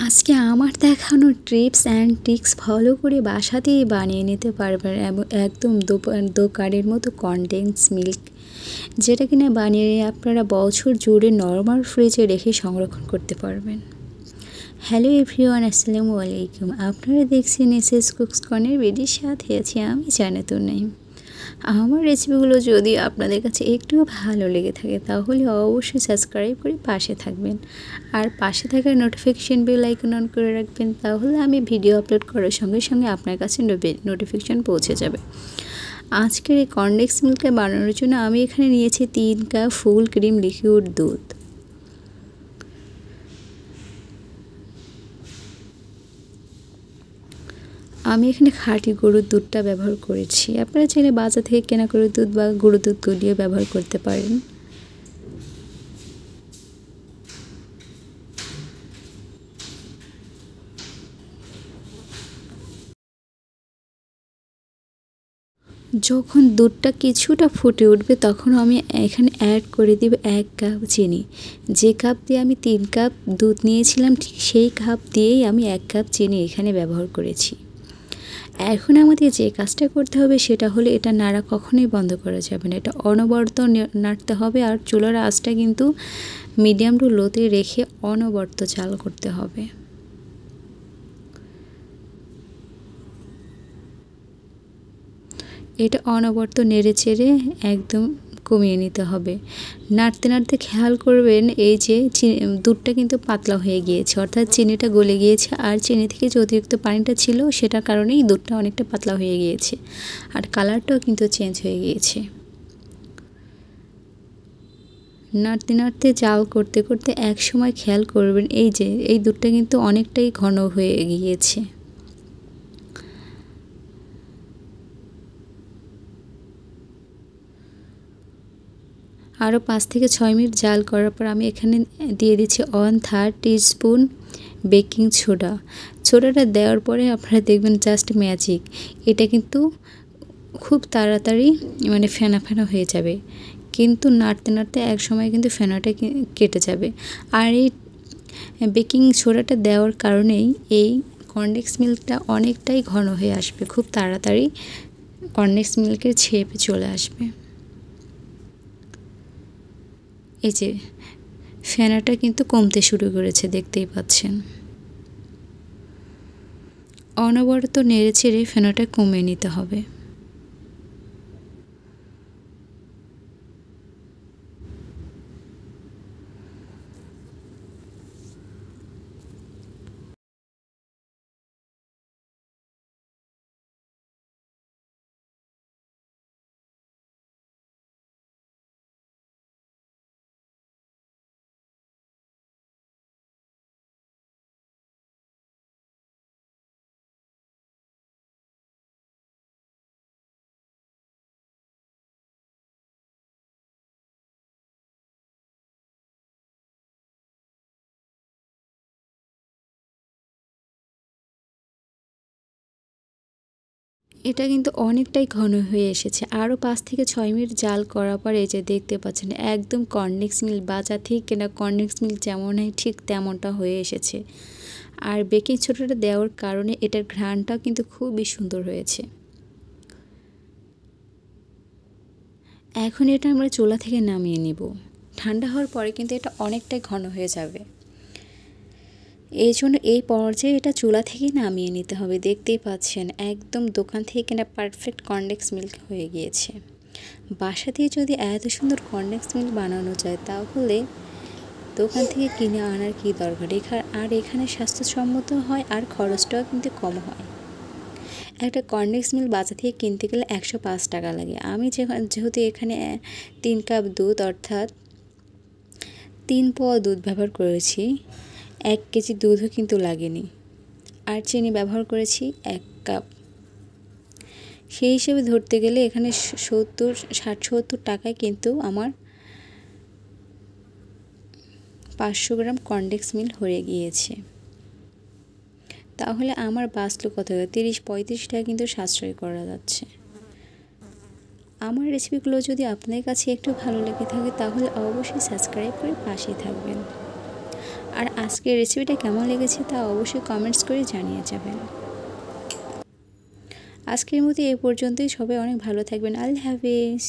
আজকে আমার দেখানো টিপস অ্যান্ড ট্রিক্স ফলো করে বাসাতেই বানিয়ে নিতে পারবেন এবং একদম দোকানের মতো কনডেন্স মিল্ক, যেটা কিনা বানিয়ে আপনারা বছর জুড়ে নরমাল ফ্রিজে রেখে সংরক্ষণ করতে পারবেন। হ্যালো এভরিওয়ান, আসসালামু আলাইকুম। আপনারা দেখছেন এসএস কুকস কর্নার ভিডিওর সাথে আছি আমি জান্নাতুন নাঈম। আমার রেসিপিগুলো যদি আপনাদের কাছে একটু ভালো লেগে থাকে তাহলে অবশ্যই সাবস্ক্রাইব করে পাশে থাকবেন, আর পাশে থাকা নোটিফিকেশন বেল আইকন অন করে রাখবেন। তাহলে আমি ভিডিও আপলোড করার সঙ্গে সঙ্গে আপনার কাছে নোটিফিকেশন পৌঁছে যাবে। আজকের এই কনডেন্স মিল্কটা বানানোর জন্য আমি এখানে নিয়েছি 3 কাপ ফুল ক্রিম লিকুইড দুধ। আমি এখানে খাঁটি গরুর দুধটা ব্যবহার করেছি। আপনারা চাইলে বাজার থেকে কেনা গরুর দুধ বা গরুর দুধ গলিয়ে ব্যবহার করতে পারেন। যখন দুধটা কিছুটা ফুটে উঠবে তখন আমি এখানে অ্যাড করে দেব 1 কাপ চিনি। যে কাপ দিয়ে আমি 3 কাপ দুধ নিয়েছিলাম ঠিক সেই কাপ দিয়েই আমি 1 কাপ চিনি এখানে ব্যবহার করেছি। এখন আমাদের যে কাজটা করতে হবে সেটা হলো এটা নাড়া কখনোই বন্ধ করা যাবে না, এটা অনবরত নাড়তে হবে। আর চুলার আঁচটা কিন্তু মিডিয়াম টু লোতে রেখে অনবরত চাল করতে হবে। এটা অনবরত নেড়ে চেড়ে একদম কমিয়ে নিতে হবে। নাড়তে নাড়তে খেয়াল করবেন এই যে দুধটা কিন্তু পাতলা হয়ে গিয়েছে, অর্থাৎ চিনিটা গলে গিয়েছে। আর চিনি থেকে যে অতিরিক্ত পানিটা ছিল সেটার কারণেই দুধটা অনেকটা পাতলা হয়ে গিয়েছে, আর কালারটাও কিন্তু চেঞ্জ হয়ে গিয়েছে। নাড়তে নাড়তে জাল করতে করতে এক সময় খেয়াল করবেন এই যে এই দুধটা কিন্তু অনেকটাই ঘন হয়ে গিয়েছে। আরও 5 থেকে 6 মিনিট জাল করার পর আমি এখানে দিয়ে দিচ্ছি 1/3 টিস্পুন বেকিং সোডা। সোডাটা দেওয়ার পরে আপনারা দেখবেন জাস্ট ম্যাজিক, এটা কিন্তু খুব তাড়াতাড়ি ফেনা ফেনা হয়ে যাবে, কিন্তু নাড়তে নাড়তে এক সময় কিন্তু ফেনাটা কেটে যাবে। আর এই বেকিং সোডাটা দেওয়ার কারণেই এই কনডেন্স মিল্কটা অনেকটাই ঘন হয়ে আসবে, খুব তাড়াতাড়ি কনডেন্স মিল্কের শেপে চলে আসবে। এই যে ফেনাটা কিন্তু কমতে শুরু করেছে, দেখতেই পাচ্ছেন। অনবরত নেড়ে চেড়ে ফেনাটা কমিয়ে নিতে হবে। এটা কিন্তু অনেকটাই ঘন হয়ে এসেছে। আরও 5 থেকে 6 মিনিট জাল করার পর এই যে দেখতে পাচ্ছেন একদম কনডেন্স মিল্ক, বাজার থেকে কেনা কনডেন্স মিল্ক যেমন হয় ঠিক তেমনটা হয়ে এসেছে। আর বেকিং সোডাটা দেওয়ার কারণে এটার ঘ্রাণটাও কিন্তু খুবই সুন্দর হয়েছে। এখন এটা আমরা চুলা থেকে নামিয়ে নিব। ঠান্ডা হওয়ার পরে কিন্তু এটা অনেকটাই ঘন হয়ে যাবে, এই জন্য এই পর্যায়ে এটা চুলা থেকে নামিয়ে নিতে হবে। দেখতেই পাচ্ছেন একদম দোকান থেকে কেনা পারফেক্ট কনডেন্স মিল্ক হয়ে গিয়েছে। বাসা দিয়ে যদি এত সুন্দর কনডেন্স মিল্ক বানানো যায় তাহলে দোকান থেকে কিনে আনার কি দরকার। আর এখানে স্বাস্থ্যসম্মত হয় আর খরচটাও কিন্তু কম হয়। একটা কনডেন্স মিল্ক বাজার থেকে কিনতে গেলে 105 টাকা লাগে। আমি যেহেতু এখানে 3 কাপ দুধ অর্থাৎ 3 পোয়া দুধ ব্যবহার করেছি, 1 কেজি দুধও কিন্তু লাগেনি। আর চিনি ব্যবহার করেছি 1 কাপ। সেই হিসেবে ধরতে গেলে এখানে 60-70 টাকায় কিন্তু আমার 500 গ্রাম কনডেন্স মিল্ক হয়ে গিয়েছে। তাহলে আমার বাঁচলো কত, 30-35 টাকা কিন্তু সাশ্রয় করা যাচ্ছে। আমার রেসিপিগুলো যদি আপনাদের কাছে একটু ভালো লেগে থাকে তাহলে অবশ্যই সাবস্ক্রাইব করে পাশে থাকবেন। আর আজকের রেসিপিটা কেমন লেগেছে তা অবশ্যই কমেন্টস করে জানিয়ে যাবেন। আজকের মতো এই পর্যন্তই। সবাই অনেক ভালো থাকবেন। আল্লাহ হাফেজ।